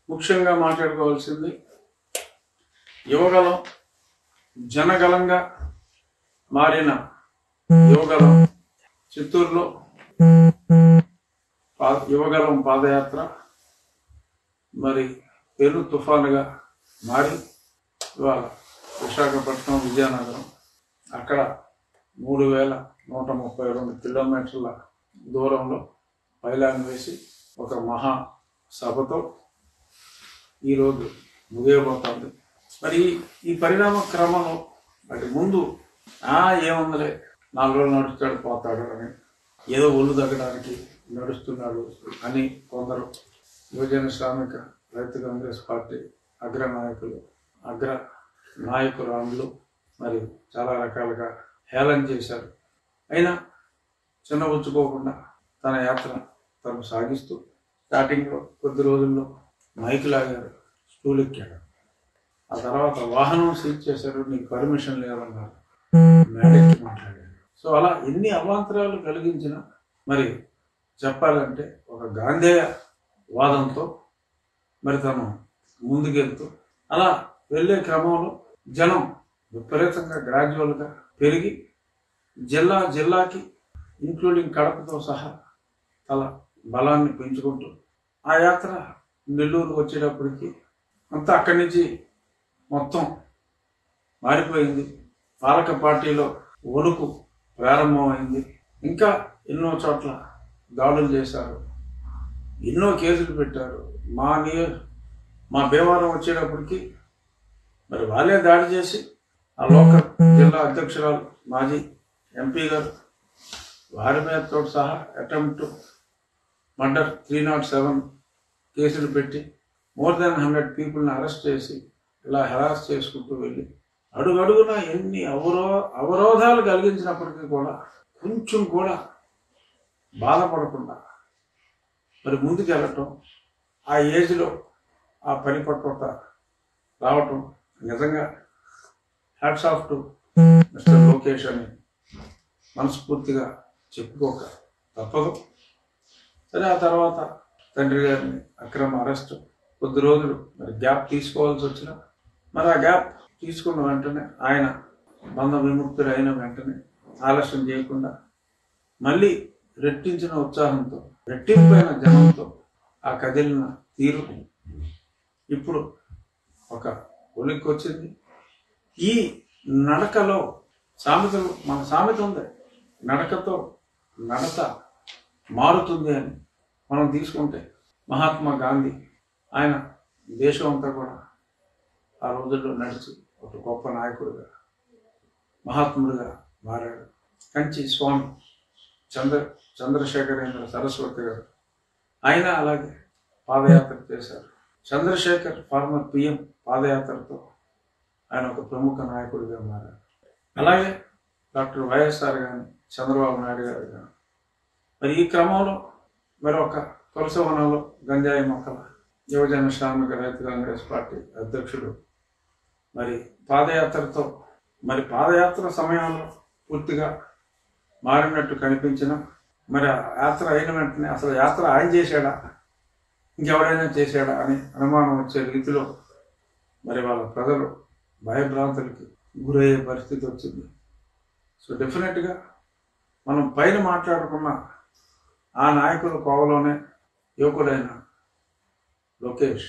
ముఖ్యంగా మాట్లాడుకోవాల్సింది యువగలం జనగలంగా మారిన యువగలం చిత్తూరులో యువగలం పాదయాత్ర మరి పెను తుఫానుగా మారి ఇవాళ విశాఖపట్నం విజయనగరం అక్కడ 3132 కిలోమీటర్ల దూరంలో పైలాన్ వేసి ఒక మహా సభతో ఈరోజు ముగియబోతోంది. మరి ఈ పరిణామ క్రమంలో వాటి ముందు ఏముందలే 4 రోజులు నడుస్తాడు పోతాడు అని ఏదో ఒళ్ళు తగ్గడానికి నడుస్తున్నాడు అని కొందరు యువజన శ్రామిక రైతు కాంగ్రెస్ పార్టీ అగ్ర నాయకురాండ్లు మరి చాలా రకాలుగా హేళన చేశారు. అయినా చిన్నబుచ్చుకోకుండా తన యాత్ర తను సాగిస్తూ స్టార్టింగ్లో కొద్ది రోజుల్లో మైకు లాగారు, స్టూల్ ఎక్కాడు. ఆ తర్వాత వాహనం సీజ్ చేశారు, నీకు పర్మిషన్ లేదన్నారు, మేడెక్కి మాట్లాడాడు. సో అలా ఎన్ని అవాంతరాలు కలిగించిన మరి చెప్పాలంటే ఒక గాంధేయ వాదంతో మరి తను ముందుకెళ్తూ అలా వెళ్ళే క్రమంలో జనం విపరీతంగా గ్రాడ్యువల్గా పెరిగి జిల్లాకి ఇంక్లూడింగ్ కడపతో సహా తల బలాన్ని పెంచుకుంటూ ఆ యాత్ర నెల్లూరు వచ్చేటప్పటికి అంతా అక్కడి నుంచి మొత్తం మారిపోయింది. పాలక పార్టీలో వణుకు ప్రారంభమైంది. ఇంకా ఎన్నో చోట్ల దాడులు చేశారు, ఎన్నో కేసులు పెట్టారు. మా భీమవరం వచ్చేటప్పటికి మరి వాళ్ళే దాడి చేసి ఆ లోకల్ జిల్లా అధ్యక్షురాలు మాజీ ఎంపీ గారు వారి మీదతో సహా అటెంప్ట్ మర్డర్ 307 కేసులు పెట్టి మోర్ దాన్ 100 పీపుల్ని అరెస్ట్ చేసి ఇలా హెరాస్ చేసుకుంటూ వెళ్ళి అడుగడుగున ఎన్ని అవరోధాలు కలిగించినప్పటికీ కూడా కొంచెం కూడా బాధపడకుండా మరి ముందుకు వెళ్ళటం, ఆ ఏజ్లో ఆ పరిపక్వత రావటం నిజంగా hats off to mister Lokesh అని మనస్ఫూర్తిగా చెప్పుకోక తప్పదు. సరే, ఆ తర్వాత తండ్రి గారిని అక్రమ అరెస్టు, కొద్ది రోజులు మరి గ్యాప్ తీసుకోవాల్సి వచ్చిన మరి ఆ గ్యాప్ తీసుకున్న వెంటనే ఆయన బంధ విముక్తులు అయిన వెంటనే ఆలస్యం చేయకుండా మళ్ళీ రెట్టించిన ఉత్సాహంతో రెట్టింపైన జనంతో ఆ కదిలిన తీరు ఇప్పుడు ఒక ఒలిక్కి వచ్చింది. ఈ నడకలో మన సామెత ఉంది, నడకతో నడత మారుతుంది అని. మనం తీసుకుంటే మహాత్మా గాంధీ ఆయన దేశం అంతా కూడా ఆ రోజుల్లో నడిచి ఒక గొప్ప నాయకుడిగా మహాత్ముడిగా మారాడు. కంచి స్వామి చంద్రశేఖరేంద్ర సరస్వతి గారు ఆయన అలాగే పాదయాత్ర చేశారు. చంద్రశేఖర్ ఫార్మర్ పిఎం పాదయాత్రతో ఆయన ఒక ప్రముఖ నాయకుడిగా మారారు. అలాగే డాక్టర్ వైఎస్ఆర్ కానీ చంద్రబాబు నాయుడు గారు కానీ మరి ఈ క్రమంలో మరొక తులసివనంలో గంజాయి మొక్కల యువజన శ్రామిక రైతు కాంగ్రెస్ పార్టీ అధ్యక్షుడు మరి పాదయాత్రతో మరి పాదయాత్ర సమయంలో పూర్తిగా మారినట్టు కనిపించిన మరి యాత్ర అయిన వెంటనే అసలు యాత్ర ఆయన చేశాడా ఇంకెవరైనా చేశాడా అని అనుమానం వచ్చే రీతిలో మరి వాళ్ళ ప్రజలు భయభ్రాంతులకి గురయ్యే పరిస్థితి వచ్చింది. సో డెఫినెట్గా మనం పైన మాట్లాడుకున్న ఆ నాయకుల కోవలోనే యువకుడైన లోకేష్